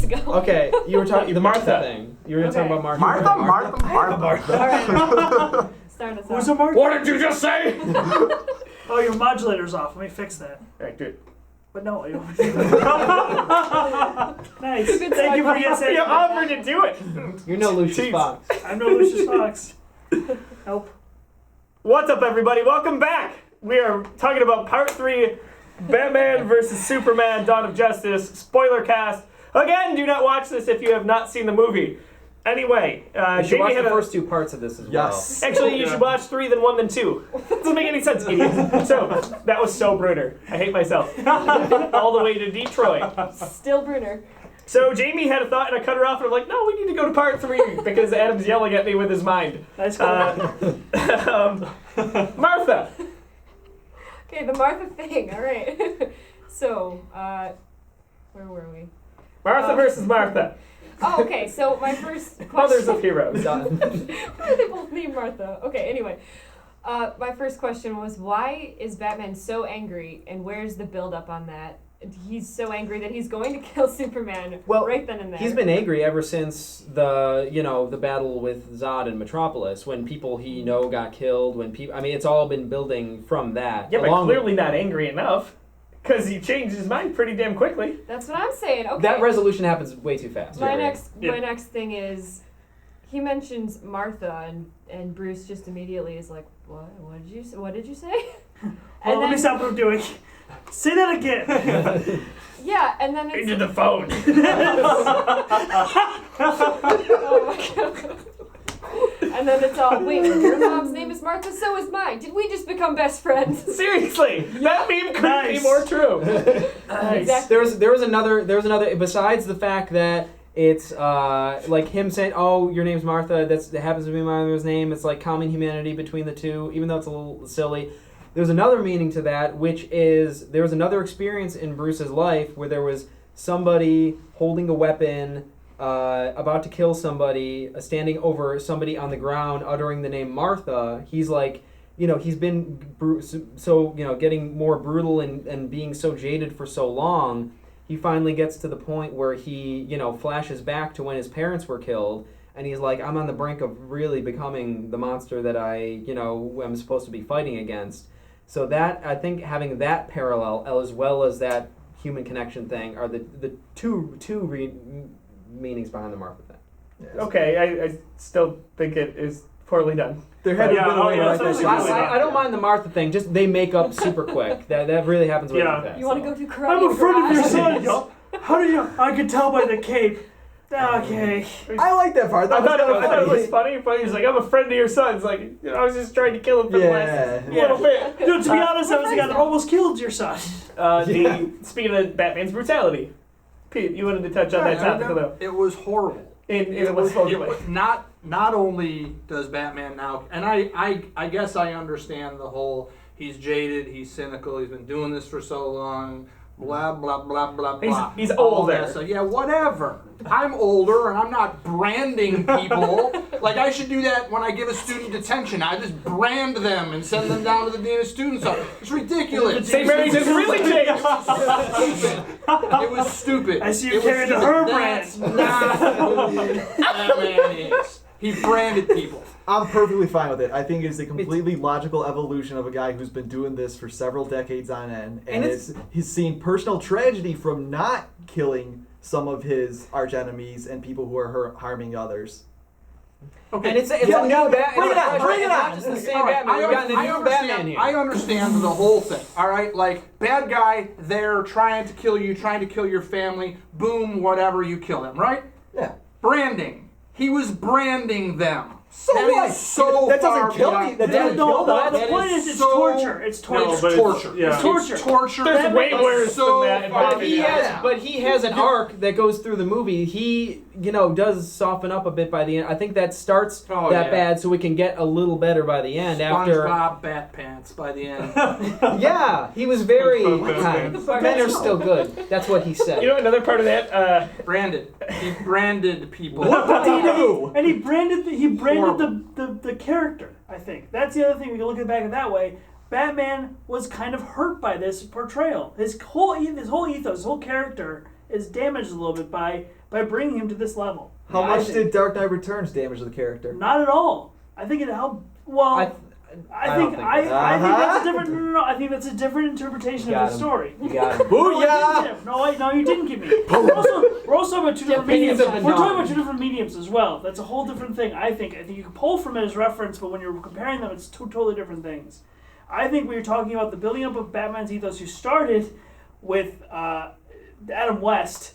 minutes ago. Okay, you were talking the Martha thing. You were talking about Martha. Martha. All right. Start us Who's off. a Martha? What did you just say? Oh, your modulator's off. Let me fix that. Right, dude. But no. Nice. Good Thank you for start. saying You offered to do it. You're no Lucius Fox. I'm no Lucius Fox. Nope. What's up, everybody? Welcome back. We are talking about Part 3, Batman vs. Superman: Dawn of Justice, SPOILERcast. Again, do not watch this if you have not seen the movie. Anyway, You should Jamie watch had the first two parts of this as Yes. Actually, you should watch 3, then 1, then 2. Doesn't make any sense, idiot. So, that was so Brunner. I hate myself. All the way to Detroit. Still Brunner. So, Jamie had a thought, and I cut her off, and I'm like, no, we need to go to Part 3, because Adam's yelling at me with his mind. Nice call. Martha. Okay, the Martha thing. All right. So, where were we? Martha versus Martha. Oh, okay. So my first question. Mothers of heroes. Why are they both named Martha? Okay. Anyway, my first question was, why is Batman so angry, and where's the build-up on that? He's so angry that he's going to kill Superman right then and there. He's been angry ever since the battle with Zod in Metropolis, when people he got killed, it's all been building from that. Yeah, but clearly not angry enough, because he changed his mind pretty damn quickly. That's what I'm saying. Okay. That resolution happens way too fast. My next thing is, he mentions Martha, and Bruce just immediately is like, "What? What did you say?" Well, let me stop what I'm doing. Say that again. Yeah, and then it's... Into the phone. Oh my god. And then it's all, wait, your mom's name is Martha, so is mine. Did we just become best friends? Seriously, that meme couldn't be more true. Exactly. There was another. Besides the fact that it's like him saying, "Oh, your name's Martha." That happens to be my mother's name. It's like calming humanity between the two, even though it's a little silly. There's another meaning to that, which is there was another experience in Bruce's life where there was somebody holding a weapon, about to kill somebody, standing over somebody on the ground, uttering the name Martha. He's like, he's been getting more brutal and being so jaded for so long. He finally gets to the point where he, flashes back to when his parents were killed, and he's like, I'm on the brink of really becoming the monster that I, am supposed to be fighting against. So that, I think, having that parallel as well as that human connection thing are the two meanings behind the Martha thing. Yes. Okay, I still think it is poorly done. There had to have been a way to write that shit. I don't mind the Martha thing, just they make up super quick. That really happens way too fast. You want to go do karate? I'm a friend of your garage? son. How do you? I could tell by the cape. Okay. I like that part. I thought it was funny, but he's like, I'm a friend of your son's. Like, I was just trying to kill him for the last little bit. Dude, to be honest, I was the guy that almost killed your son. Speaking of Batman's brutality, Pete, you wanted to touch on that topic a little. It was horrible. It was not only does Batman now, and I guess I understand the whole, he's jaded, he's cynical, he's been doing this for so long, blah, blah, blah, blah, blah. He's older. So, yeah, whatever. I'm older, and I'm not branding people. Like, I should do that when I give a student detention. I just brand them and send them down to the Dean of Students. It's ridiculous. St. Mary's is really changed. It was stupid. I see you carrying the her brand. That's not who Batman is. He branded people. I'm perfectly fine with it. I think it's a completely logical evolution of a guy who's been doing this for several decades on end, and he's seen personal tragedy from not killing some of his arch enemies and people who are harming others. Okay. And it's a new Batman. Bring it on! It's the same Batman. We've gotten a new Batman here. I understand the whole thing. All right, like bad guy, they're trying to kill you, trying to kill your family. Boom, whatever, you kill them, right? Yeah. Branding. He was branding them. So that what? Is so that far doesn't kill beyond- me. That doesn't kill No, me. the point is it's so- torture. It's torture. It's torture. It's torture. It's torture. There's way worse so than that. far But he has an arc that goes through the movie. He, does soften up a bit by the end. I think that starts bad, so we can get a little better by the end. SpongeBob Bat Pants by the end. Yeah, he was very kind. Men are still good. That's what he said. Another part of that. Branded. He branded people. What did he do? And he branded the character. I think that's the other thing. We can look at back at that way. Batman was kind of hurt by this portrayal. His whole ethos, his whole character is damaged a little bit by by bringing him to this level. How I much think. did Dark Knight Returns damage the character? Not at all. I think it helped. Well, I think that's a different. No, I think that's a different interpretation of the story. You got him. Booyah! No, you didn't give me. We're also about two different mediums. We're talking about two different mediums as well. That's a whole different thing. I think you can pull from it as reference, but when you're comparing them, it's two totally different things. I think we were talking about the building up of Batman's ethos, who started with Adam West,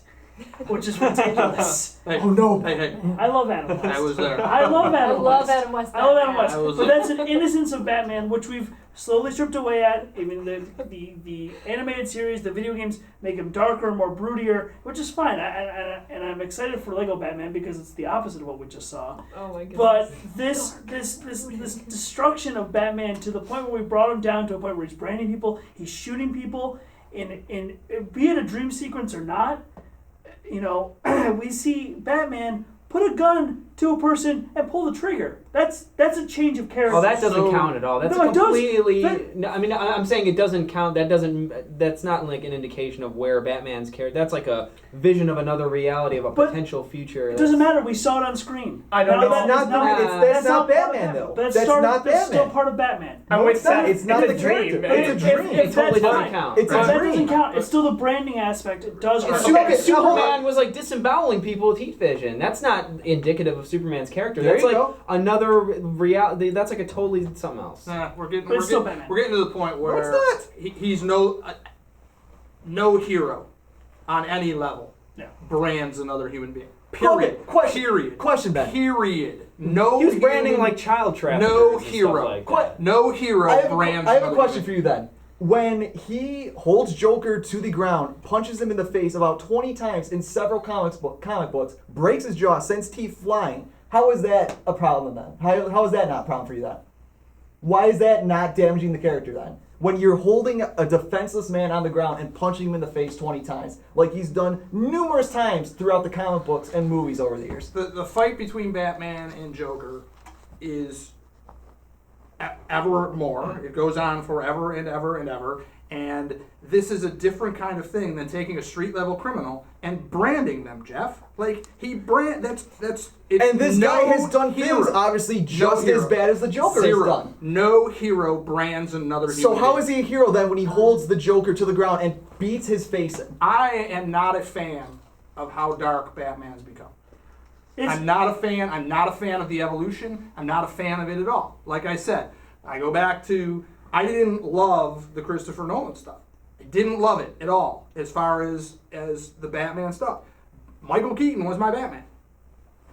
which is ridiculous. Hey, Oh no! Hey, I love Adam West. I was there. I love Adam West. Adam West. I love Adam West. I was But there. that's an innocence of Batman, which we've slowly stripped away at. I mean, the animated series, the video games make him darker and more broodier, which is fine. And I'm excited for Lego Batman because it's the opposite of what we just saw. Oh my goodness. But this destruction of Batman to the point where we brought him down to a point where he's branding people, he's shooting people, in be it a dream sequence or not. You know, we see Batman put a gun to a person and pull the trigger. That's a change of character. Oh, that doesn't count at all. That's No, it does. completely. That- No, I mean, I'm saying it doesn't count. That's not like an indication of where Batman's character. That's like a vision of another reality of a But potential future. It doesn't matter. We saw it on screen. I don't Now know. that It's is not. now- That's not part of Batman though. That's That's not not That's still Batman. part of Batman. I'm with Seth. It's not a the dream. character. It's a dream. It totally that's doesn't fine. count. It's If a that dream. doesn't count, it's still the branding aspect. It does. If count. Okay, Superman was like disemboweling people with heat vision, that's not indicative of Superman's character. There That's you like go. another reality. That's like a totally something else. Nah, we're getting But it's still Batman. we're getting to the point where it's not. he's no hero on any level Yeah. brands another human being. Period. Okay, question. Period. Question, Ben. Period. No. He was branding human- like child traffickers. No and stuff hero. Like that. No hero I have brands. I have a another question human for you then. When he holds Joker to the ground, punches him in the face about 20 times in several comic books, breaks his jaw, sends teeth flying, how is that a problem then? How is that not a problem for you then? Why is that not damaging the character then? When you're holding a defenseless man on the ground and punching him in the face 20 times, like he's done numerous times throughout the comic books and movies over the years. The fight between Batman and Joker is ever more. It goes on forever and ever and ever. And this is a different kind of thing than taking a street level criminal and branding them, Jeff. Like that's it's And this guy no has done hero. things obviously just hero. as bad as the Joker Zero. has done. No hero brands another So human how being. is he a hero then when he holds the Joker to the ground and beats his face in? I am not a fan of how dark Batman's become. It's- I'm not a fan. I'm not a fan of the evolution. I'm not a fan of it at all. Like I said, I go back to I didn't love the Christopher Nolan stuff. I didn't love it at all as far as the Batman stuff. Michael Keaton was my Batman,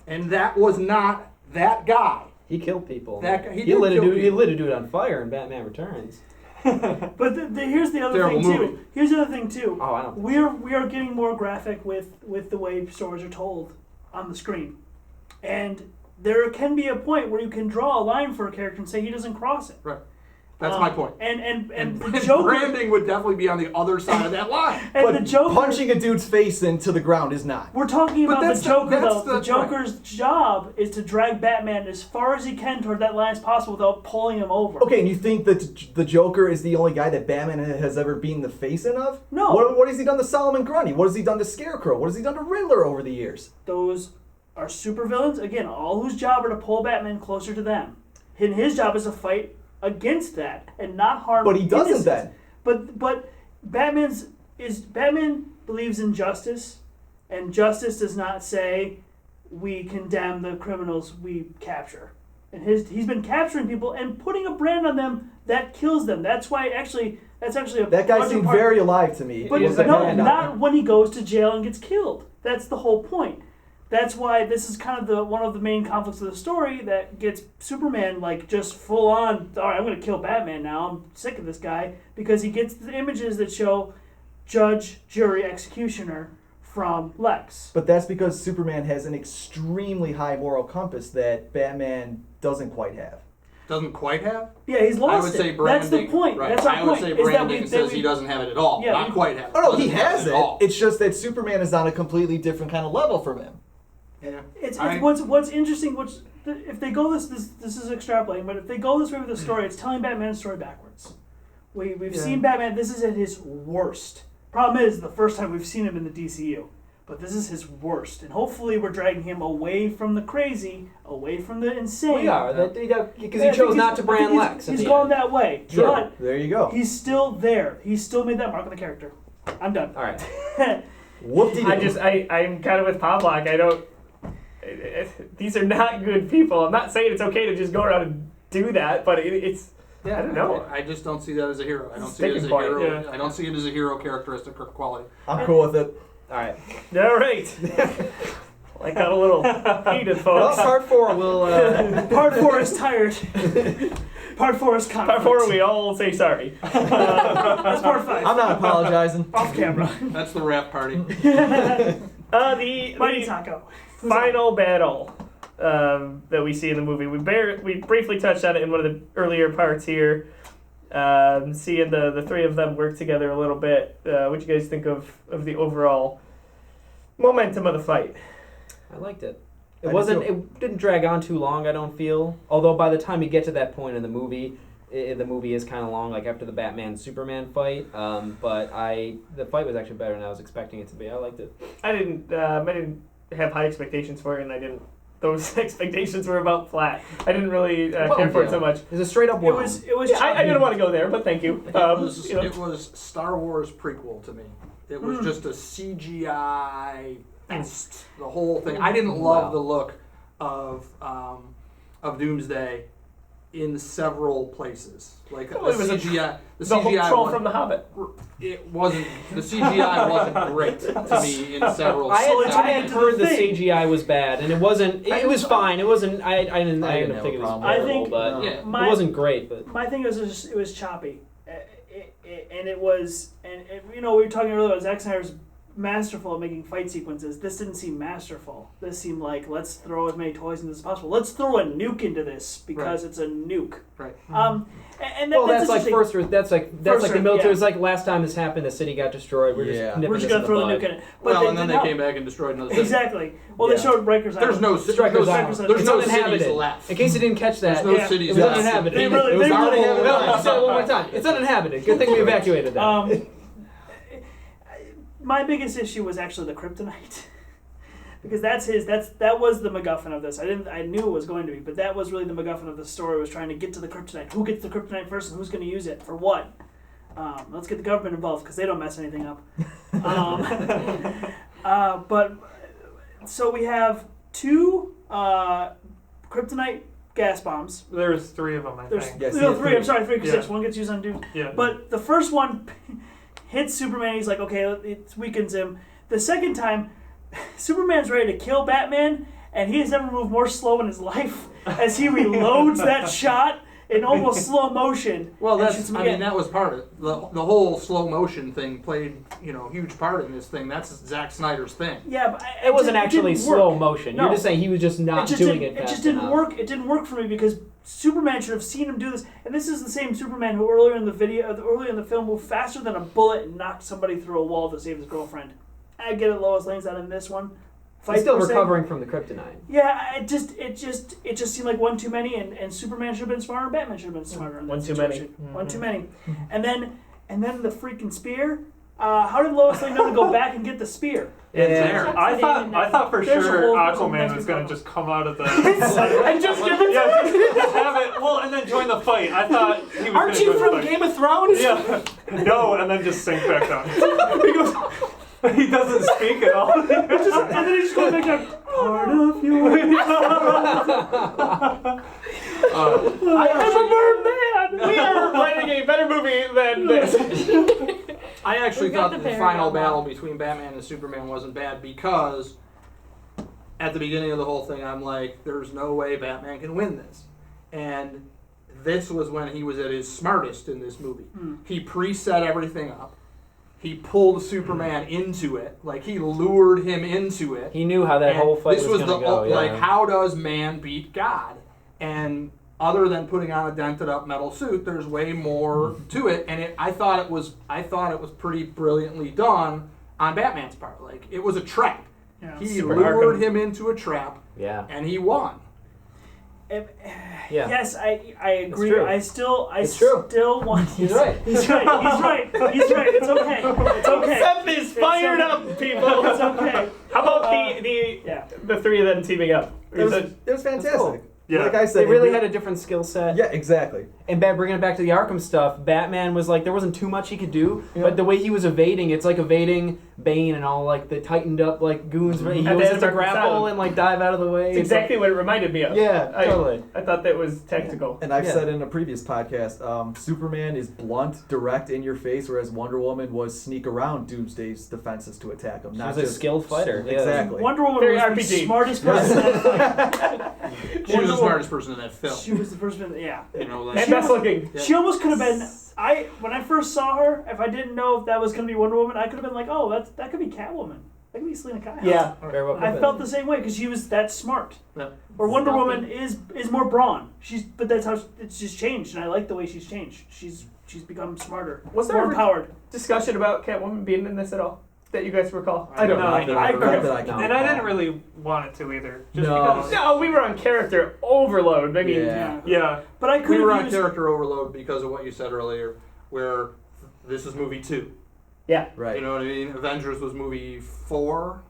and that was not that guy. He killed people. That guy- he he did lit a kill dude. He people. lit a dude on fire in Batman Returns. But here's the other Terrible thing movie. too. Here's the other thing too. Oh, I don't. We are getting more graphic with the way stories are told on the screen, and there can be a point where you can draw a line for a character and say he doesn't cross it. Right. That's my point. And And the Joker branding would definitely be on the other side of that line. and But the Joker. punching a dude's face into the ground is not. We're talking But about the that's the- Joker, that's though. The the- Joker's job is to drag Batman as far as he can toward that line as possible without pulling him over. Okay, and you think that the Joker is the only guy that Batman has ever beaten the face in of? No. What has he done to Solomon Grundy? What has he done to Scarecrow? What has he done to Riddler over the years? Those are supervillains, again, all whose job are to pull Batman closer to them. And his job is to fight against that and not harm. But he doesn't innocents. then. But Batman believes in justice, and justice does not say we condemn the criminals we capture. And he's been capturing people and putting a brand on them that kills them. That's why that's actually a That guy larger seemed part- very alive to me. But He is a no, brand on not when he goes to jail and gets killed. That's the whole point. That's why this is kind of one of the main conflicts of the story that gets Superman like just full on. All right, I'm going to kill Batman now. I'm sick of this guy because he gets the images that show judge, jury, executioner from Lex. But that's because Superman has an extremely high moral compass that Batman doesn't quite have. Doesn't quite have. Yeah, he's lost I would say it. branding. That's the point. Right. That's our I would point. say is that branding we- says that he we- doesn't have it at all. Yeah, Not we- quite have it. Oh no, he Doesn't have has at it. all. It's just that Superman is on a completely different kind of level from him. Yeah. It's I- what's interesting. If they go this is extrapolating, but if they go this way with the story, it's telling Batman's story backwards. We've Yeah. seen Batman. This is at his worst. Problem is, the first time we've seen him in the DCU, but this is his worst. And hopefully we're dragging him away from the crazy, away from the insane. We are, because he chose not to brand Lex. He's gone that way. Sure. But There you go. he's still there. He's still made that mark on the character. I'm done. All right. Whoop-de-doo. I'm kind of with Pawlak. I don't. These are not good people. I'm not saying it's okay to just go around and do that, but it's. I don't know. I just don't see that as a hero. I don't see it Sticking as a point, hero. yeah. I don't see it as a hero characteristic or quality. I'm cool with it. All right. All right. I got a little heated, Well, folks. part 4 will. Part 4 is tired. Part 4 is conflict. Part 4, we all say sorry. That's part 5. I'm not apologizing. Off camera. That's the rap party. Mighty The Taco. final battle that we see in the movie. We briefly touched on it in one of the earlier parts here. Seeing the three of them work together a little bit. What you guys think of the overall momentum of the fight? I liked it. I It didn't drag on too long, I don't feel. Although by the time you get to that point in the movie, the movie is kind of long, like after the Batman-Superman fight. But the fight was actually better than I was expecting it to be. I liked it. I didn't have high expectations for it, and I didn't. Those expectations were about flat. I didn't really care for it so much. It was a straight up It was. Yeah, I didn't want to go there, but thank you. It You know. was Star Wars prequel to me. It was just a CGI fest. The whole thing. I didn't love the look of Doomsday in several places. Like Well, it was CGI. The whole CGI troll was- from The Hobbit. It wasn't. The CGI wasn't great to me in several. I So it's had getting to the heard the thing. CGI was bad, and it wasn't. It was fine. It wasn't. I didn't have think it was a problem. I terrible, think- but Yeah. it wasn't great. But My thing was just, it was choppy, and it was, and you know, we were talking earlier about Zack Snyder's masterful at making fight sequences. This didn't seem masterful. This seemed like, let's throw as many toys into this as possible. Let's throw a nuke into this because it's a nuke. Right. And well, that's like interesting. that's like First the Earth, military. yeah. It's like last time this happened, the city got destroyed. We're Yeah. just nipping We're just this gonna in throw the bud. nuke in it. But Well, and then didn't they help. came back and destroyed another city. Exactly. Well, Yeah. they showed Rikers Island. There's no Strikers there's, Island. there's It's no uninhabited. cities left. In case you didn't catch that, There's no Yeah. cities it was left. uninhabited. They really- it was they really- uninhabited. No, I'll say it one more time. It's uninhabited. Good thing we evacuated that. My biggest issue was actually the kryptonite. Because that was the MacGuffin of this. I knew it was going to be, but that was really the MacGuffin of the story, was trying to get to the kryptonite. Who gets the kryptonite first, and who's going to use it for what? Let's get the government involved because they don't mess anything up. But so we have 2 kryptonite gas bombs. There's 3 of them, I There's think. Yes, no, yeah, 3. I'm sorry, 3 because Yeah. 6. One gets used on Doom. Yeah. But the first one hits Superman. He's like, okay, it weakens him. The second time, Superman's ready to kill Batman, and he has never moved more slow in his life as he reloads that shot in almost slow motion. Well, and shoots him again. that was part of it. The whole slow motion thing played, a huge part in this thing. That's Zack Snyder's thing. Yeah, but It wasn't actually didn't slow work. motion. No. You're just saying he was just not doing it It fast just didn't enough. work. It didn't work for me because Superman should have seen him do this. And this is the same Superman who earlier in the film moved faster than a bullet and knocked somebody through a wall to save his girlfriend. I get it. Lois Lane's not in this one. He's still per se. recovering from the kryptonite. Yeah, it just seemed like one too many, and Superman should have been smarter, Batman should have been smarter. In One that too many. situation. One too many. And then the freaking spear. How did Lois Lane know to go back and get the spear? It's there. I thought for There's a sure whole- Aquaman was gonna just come out of the And just give it just have it. Well, and then join the fight. I thought he was. Aren't gonna you join from the fight. Game of Thrones? Yeah. No, and then just sink back down. He doesn't speak at all. And then he just goes back down. Part of you. I'm a merman! We are writing a better movie than this. I actually We've got thought the that the parallel final battle now. between Batman and Superman wasn't bad because at the beginning of the whole thing, I'm like, there's no way Batman can win this. And this was when he was at his smartest in this movie. He preset everything up. He pulled Superman into it. Like, he lured him into it. He knew how that And whole fight this was was going to the go. Yeah. like, how does man beat God? And other than putting on a dented up metal suit, there's way more to it. And I thought it was pretty brilliantly done on Batman's part. Like, it was a trap. Yeah, He super lured Arkham. him into a trap, Yeah. and he won. Yes, I agree. true. I still true. want. He's right. He's right. It's okay. It's okay. Seth is fired up, people. It's okay. How about the three of them teaming up? It was fantastic. cool. Yeah. Like I said, They really it had a different skill set. Yeah, exactly. And bringing it back to the Arkham stuff, Batman was like, there wasn't too much he could do, but the way he was evading, it's like evading Bane and all like the tightened up like goons. He And always then has to Arkham grapple Asylum. and like dive out of the way. It's exactly what it reminded me of. Yeah, totally. I thought that was tactical. And I've Yeah. said in a previous podcast, Superman is blunt, direct, in your face, whereas Wonder Woman was sneak around Doomsday's defenses to attack him. She Not was a just skilled fighter. Yeah. Exactly. Wonder Woman Very was the RPG. smartest person in that fight. She was the smartest person in that film. She was the first one. Yeah. You know, like, And best looking. She almost could have been. When I first saw her, if I didn't know if that was going to be Wonder Woman, I could have been like, oh, that could be Catwoman. That could be Selena Kyle. Yeah, very well I put. felt the same way because she was that smart. Yeah. Where Wonder Woman is more brawn. But that's how it's just changed, and I like the way she's changed. She's become smarter, Was there more ever empowered. discussion about Catwoman being in this at all that you guys recall? I don't know. I And I didn't really want it to either. Just No. because. No, we were on character overload. I mean, Yeah. Yeah. But I we could were have on used. character overload because of what you said earlier, where this is movie 2. yeah. Right. You know what I mean? Avengers was movie 4.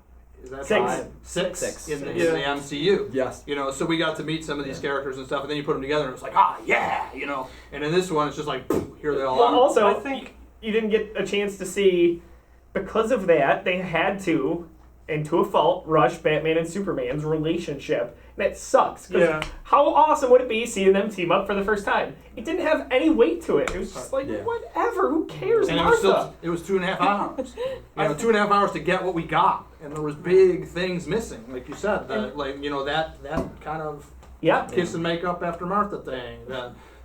Is that Six. 5? Six. In the Yeah. MCU. Yes. You know, so we got to meet some of these characters and stuff, and then you put them together, and it was like, yeah, you know. And in this one, it's just like, poof, here they all Well, are. also, I think- you didn't get a chance to see, because of that, they had to, and to a fault, rush Batman and Superman's relationship. And that sucks. 'Cause Yeah. how awesome would it be seeing them team up for the first time? It didn't have any weight to it. It was just like, Yeah. whatever, who cares, And Martha? it was 2.5 hours. You know, 2.5 hours to get what we got, and there was big things missing, like you said. Like you know that kind of Yeah. kiss and make up after Martha thing.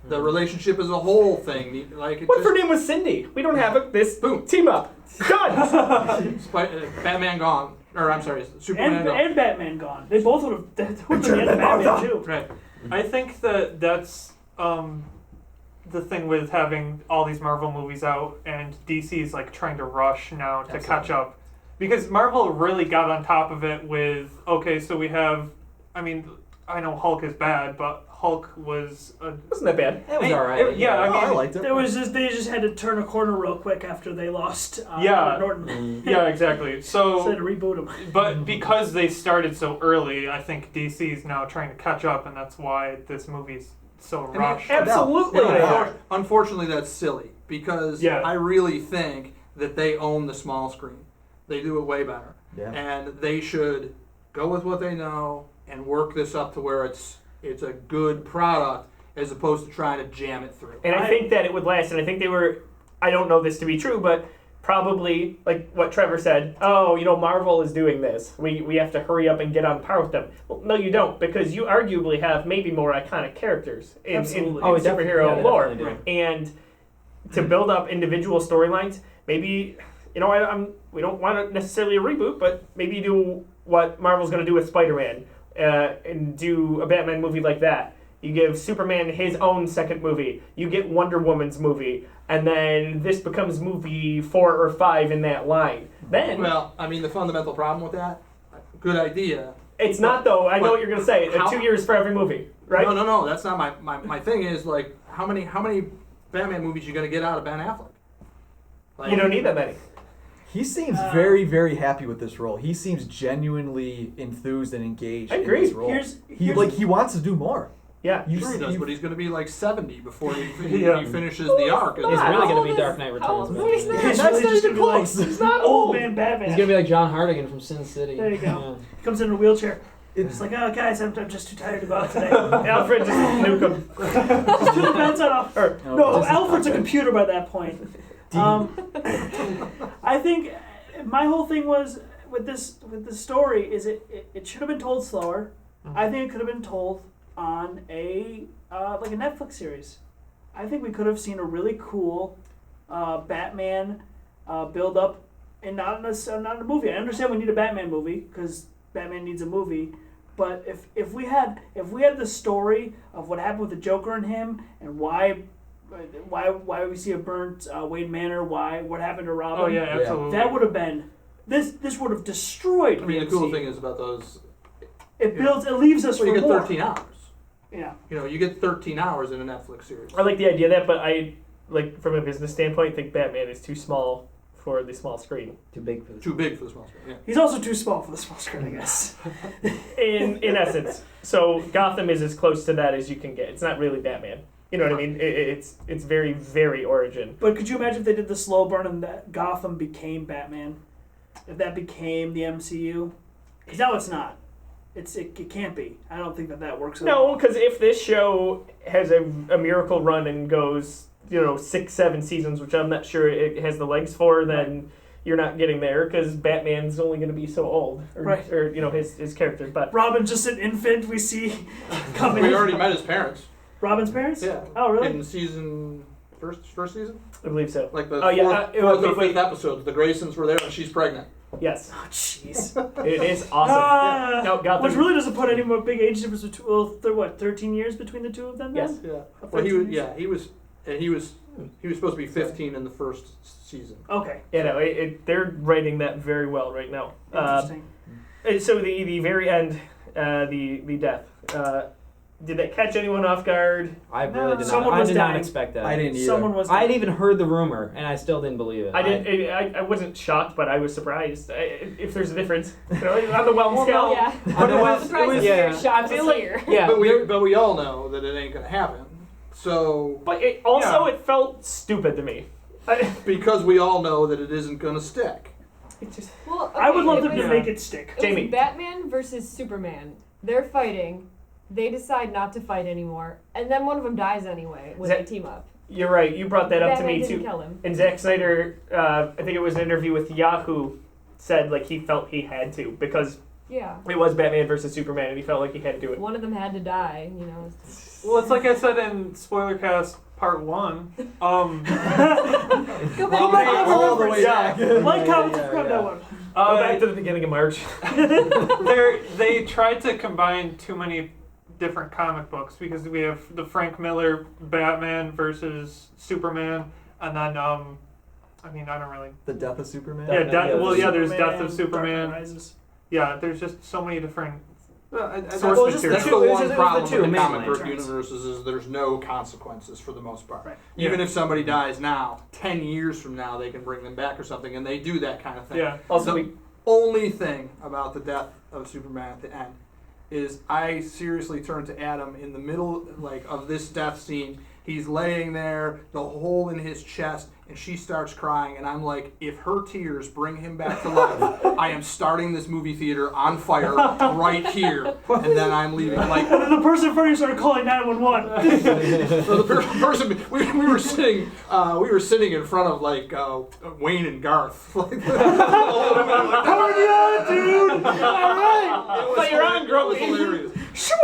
The relationship as a whole thing. Like it What if her just, name was Cindy? We don't have it. This Boom. team up. Done. Batman gone, or I'm sorry, Superman gone. And Batman gone. They both would have. That would have been the end of Batman too. Right. I think that's the thing with having all these Marvel movies out and DC's like trying to rush now to catch up. Because Marvel really got on top of it with, okay, so we have, I mean, I know Hulk is bad, but Hulk was a... Wasn't that bad? That was alright. Yeah, I Oh, mean... I liked it. They just had to turn a corner real quick after they lost Yeah. Norton. Yeah, exactly. So they had So, to reboot him. but because they started so early, I think DC's now trying to catch up, and that's why this movie's so rushed. Absolutely. Yeah. they are. Unfortunately, that's silly because Yeah. I really think that they own the small screen. They do it way better, Yeah. and they should go with what they know and work this up to where it's a good product as opposed to trying to jam it through. And I think that it would last, and I think they were, I don't know this to be true, but probably, like what Trevor said, oh, you know, Marvel is doing this. We have to hurry up and get on par with them. Well, no, you don't, because you arguably have maybe more iconic characters in Absolutely. Oh, superhero they lore. definitely do. And to build up individual storylines, maybe, you know, we don't want necessarily a reboot, but maybe do what Marvel's going to do with Spider-Man and do a Batman movie like that. You give Superman his own second movie. You get Wonder Woman's movie. And then this becomes movie 4 or 5 in that line. Then, Well, I mean, the fundamental problem with that, good idea. it's not though, I know but what you're going to say, how- 2 years for every movie, right? No, that's not my thing is, like, how many Batman movies you going to get out of Ben Affleck? Like, You don't need that many. He seems very, very happy with this role. He seems genuinely enthused and engaged I in agree. this role. Here's- He wants to do more. Yeah. You Sure he see- does, you- but he's going to be like 70 before he Yeah. finishes the arc. He's isn't he? really How going old to be is- Dark Knight how Returns. old- no, he's not. He's That's really not just even gonna be close. like He's not old old. man Batman. He's going to be like John Hardigan from Sin City. There you go. He comes in a wheelchair. It's like, oh, guys, I'm just too tired to go out today. Alfred just nuke him. Just turn the Bensound off. Or, No, Alfred's a computer by that point. I think my whole thing was with this story is it should have been told slower. I think it could have been told on a like a Netflix series. I think we could have seen a really cool Batman build up, and not in a movie. I understand we need a Batman movie because Batman needs a movie. But if we had the story of what happened with the Joker and him, and why we see a burnt Wayne Manor, what happened to Robin, Oh, yeah, absolutely. that would have been this would have destroyed. I mean, the the cool MCU. thing is about those. It leaves us Well, you for get more. 13 hours. Yeah. You know, you get 13 hours in a Netflix series. I like the idea of that, but I, like, from a business standpoint, think Batman is too small for the small screen. Too big for this. Too big for the small screen. Yeah. He's also too small for the small screen, I guess. In essence. So Gotham is as close to that as you can get. It's not really Batman. You know what I mean? It's very, very origin. But could you imagine if they did the slow burn and that Gotham became Batman? If that became the MCU? Because now it's not. It can't be. I don't think that works at all. No, because if this show has a miracle run and goes, 6-7 seasons, which I'm not sure it has the legs for, then you're not getting there because Batman's only going to be so old, or his character. But Robin's just an infant. We see coming. We already met his parents. Robin's parents? Yeah. Oh, really? In season first season, I believe so. like the fourth or fifth episodes, the Graysons were there and she's pregnant. Yes, Oh, jeez. it is awesome. No, Gotham. Which really doesn't put any more big age difference between. Well, 13 years between the two of them. Then? Yes. Yeah. Well, he was supposed to be 15 in the first season. Okay. Yeah, no, they're writing that very well right now. Interesting. And so the very end, the death. Did that catch anyone off guard? I really did Someone not. I was did not dying. expect that. I didn't either. Someone was. I had even heard the rumor, and I still didn't believe it. I didn't. I wasn't shocked, but I was surprised. If there's a difference, on the Whelm scale. Yeah. But it was. Surprised It was. you're yeah. shocked I feel to like- hear. Yeah, But we all know that it ain't gonna happen. So But it felt stupid to me. because we all know that it isn't gonna stick. It just. Well, okay, I would love them it to was- make it stick. It Jamie. was Batman versus Superman. They're fighting. They decide not to fight anymore, and then one of them dies anyway when they team up. You're right. You brought that up to Batman me didn't too. kill him. And Zack Snyder, I think it was an interview with Yahoo, said like he felt he had to because Yeah. it was Batman versus Superman, and he felt like he had to do it. One of them had to die, Well, it's like I said in Spoilercast Part 1. Go All back the way back. Like, comment, subscribe, that one. Go back to the beginning of March. They tried to combine too many different comic books because we have the Frank Miller Batman versus Superman, and then I don't really. The death of Superman? Yeah, there's Superman, Death of Dark Superman. Knight Rises. Yeah, there's just so many different source Well, just material. That's the it was one the problem two with the comic main book lanterns. universes is there's no consequences for the most part. Right. Even if somebody dies now, 10 years from now they can bring them back or something, and they do that kind of thing. Yeah. Also, The only thing about the death of Superman at the end is I seriously turned to Adam in the middle of this death scene. He's laying there, the hole in his chest, and she starts crying, and I'm like, if her tears bring him back to life, I am starting this movie theater on fire right here, and then I'm leaving. Like, And then the person in front of you started calling 911. so the person we were sitting in front of Wayne and Garth. Like, yeah, dude! All right! But you're on, Grumpy. It was hilarious. Swing!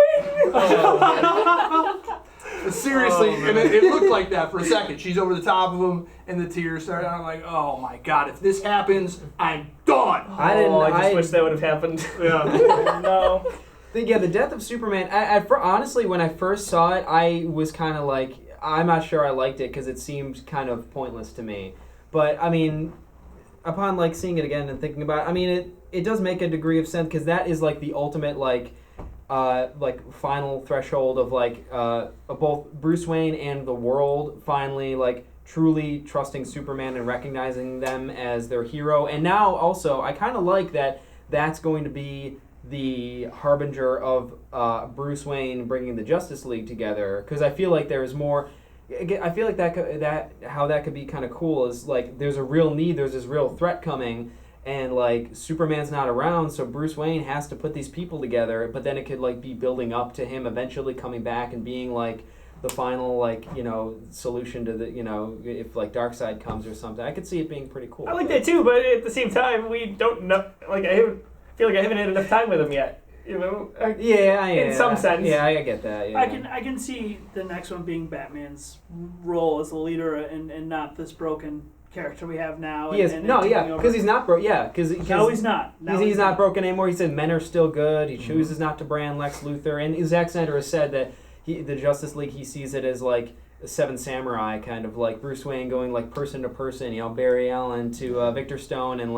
Seriously, and it looked like that for a second. She's over the top of him, and the tears start. And I'm like, oh my god, if this happens, I'm done. I just wish that would have happened. Yeah. No. The death of Superman. Honestly, when I first saw it, I was kind of like, I'm not sure I liked it because it seemed kind of pointless to me. But I mean, upon seeing it again and thinking about it, I mean, it does make a degree of sense because that is the ultimate final threshold of both Bruce Wayne and the world finally truly trusting Superman and recognizing them as their hero. And now also I kind of like that that's going to be the harbinger of Bruce Wayne bringing the Justice League together, because I feel like there's more. I feel like that could be kind of cool is there's a real need, there's this real threat coming. And Superman's not around, so Bruce Wayne has to put these people together. But then it could be building up to him eventually coming back and being the final solution to the if Darkseid comes or something. I could see it being pretty cool. I like that too, but at the same time, we don't know. I feel like I haven't had enough time with him yet. In some sense. Yeah, I get that. Yeah. I can see the next one being Batman's role as the leader and not this broken character we have now. He is because he's not broke. Yeah, because no, he's not. He's not broken anymore. He said men are still good. He chooses not to brand Lex Luthor, and Zack Snyder has said that the Justice League, he sees it as a Seven Samurai kind of Bruce Wayne going person to person. Barry Allen to Victor Stone, and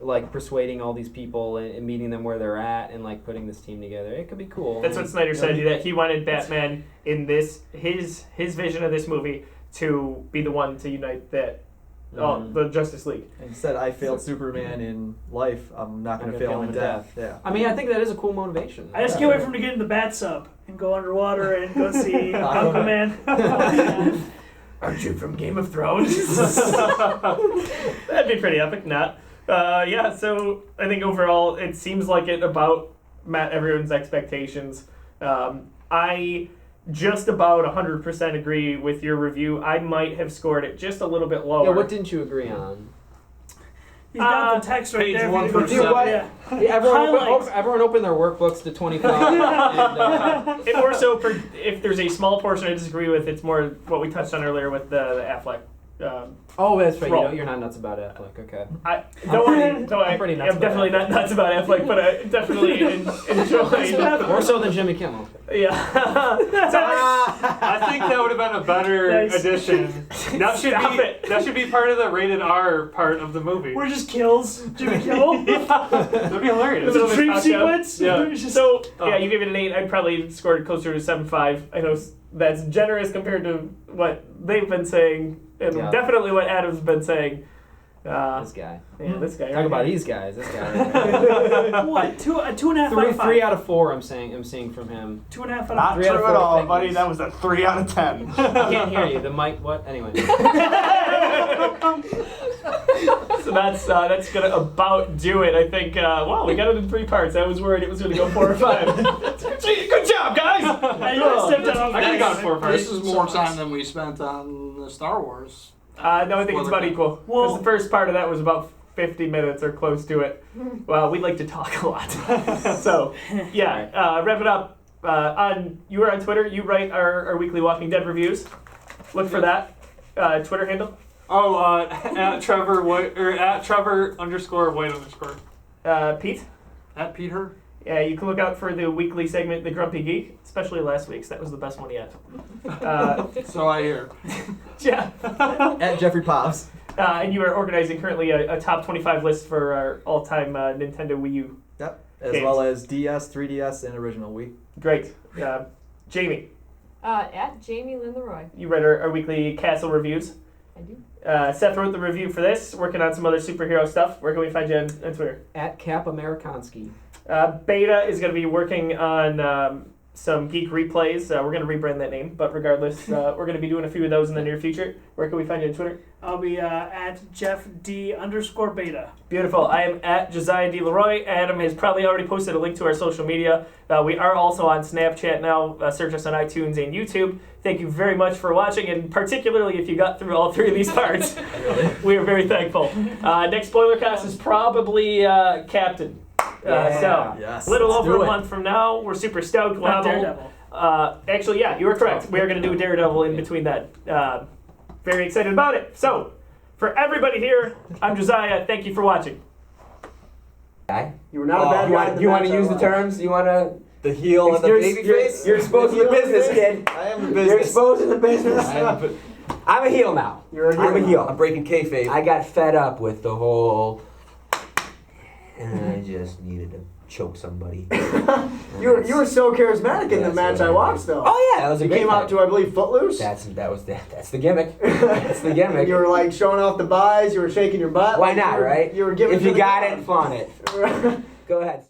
like persuading all these people and meeting them where they're at and like putting this team together. It could be cool. That's what Snyder said, that he wanted Batman in his vision of this movie to be the one to unite the Justice League. And he said, I failed Superman in life, I'm not going to fail him in death. Yeah. I mean, I think that is a cool motivation. I just can't wait for him to get in the bat sub and go underwater and go see Aquaman. Aren't you from Game of Thrones? That'd be pretty epic, Not. Yeah, so I think overall it seems like it about met everyone's expectations. I just about 100% agree with your review. I might have scored it just a little bit lower. Yeah, what didn't you agree on? He's got the text right page there. 1%. You know what? Yeah. Yeah, everyone open their workbooks to 25. and, It more so for if there's a small portion I disagree with, it's more what we touched on earlier with the Affleck. oh, that's right. Roll. You're not nuts about Affleck. Okay. I'm pretty nuts about definitely not nuts about Affleck, but I definitely enjoy. More so than Jimmy Kimmel. Yeah. I think that would have been a better addition. That should be part of the rated R part of the movie. Where just kills Jimmy Kimmel. That'd be hilarious. There's a dream sequence. Yeah. So yeah, you gave it an 8. I'd probably scored closer to 7.5. I know that's generous compared to what they've been saying, and definitely what Adam's been saying. This guy. Yeah, this guy. Talk about these guys. This guy. What? 2.5 out of 5. 3 out of 4. I'm seeing from him. 2.5 out of Not 5. Three out of true at four all, fingers. buddy. That was a 3 out of 10. I can't hear you. The mic. What? Anyway. So that's gonna about do it. I think. Wow, we got it in 3 parts. I was worried it was gonna go 4 or 5. Good job, guys. I stepped out. I could have gone 4 parts. This is more time than we spent on the Star Wars. No, I think it's about equal. Because the first part of that was about 50 minutes or close to it. Well, we like to talk a lot. So, yeah, wrap it up. You were on Twitter. You write our weekly Walking Dead reviews. Look for that. Twitter handle. Oh, at Trevor White or at Trevor _White_. Pete. At Peter. Yeah, you can look out for the weekly segment, The Grumpy Geek, especially last week's. That was the best one yet. So I hear. Yeah. At Jeffrey Pops. And you are organizing currently a top 25 list for our all-time Nintendo Wii U. Yep. As games. well as DS, 3DS, and original Wii. Great. Jamie, At Jamie Lynn LeRoy. you write our weekly Castle reviews. I do. Seth wrote the review for this, working on some other superhero stuff. Where can we find you on Twitter? At Cap Amerikanski. Beta is going to be working on some Geek replays. We're going to rebrand that name, but regardless, we're going to be doing a few of those in the near future. Where can we find you on Twitter? I'll be at JeffD_Beta. Beautiful. I am at Josiah LeRoy. Adam has probably already posted a link to our social media. We are also on Snapchat now. Search us on iTunes and YouTube. Thank you very much for watching, and particularly if you got through all 3 of these parts. We are very thankful. Next SpoilerCast is probably Captain. So, Yes. little Let's over do a it. month from now, we're super stoked. We'll Not have a Daredevil. actually, yeah, you were correct. We are going to do a Daredevil in between that. Very excited about it. So, for everybody here, I'm Josiah. Thank you for watching. You were not a bad guy. You want to use the terms? You want to? The heel and the baby face? You're exposing the business, kid. I am the You're business. exposing the business. I'm a heel now. I'm a heel. I'm breaking kayfabe. I got fed up with the whole, and I just needed to choke somebody. You were so charismatic in the match I watched, though. Oh yeah, that was a You great came out match. to, I believe, Footloose. That's the gimmick. That's the gimmick. You were like showing off the buys. You were shaking your butt. Why like not, you were- right? You were giving. If to you the got crowd. it, flaunt it. Go ahead.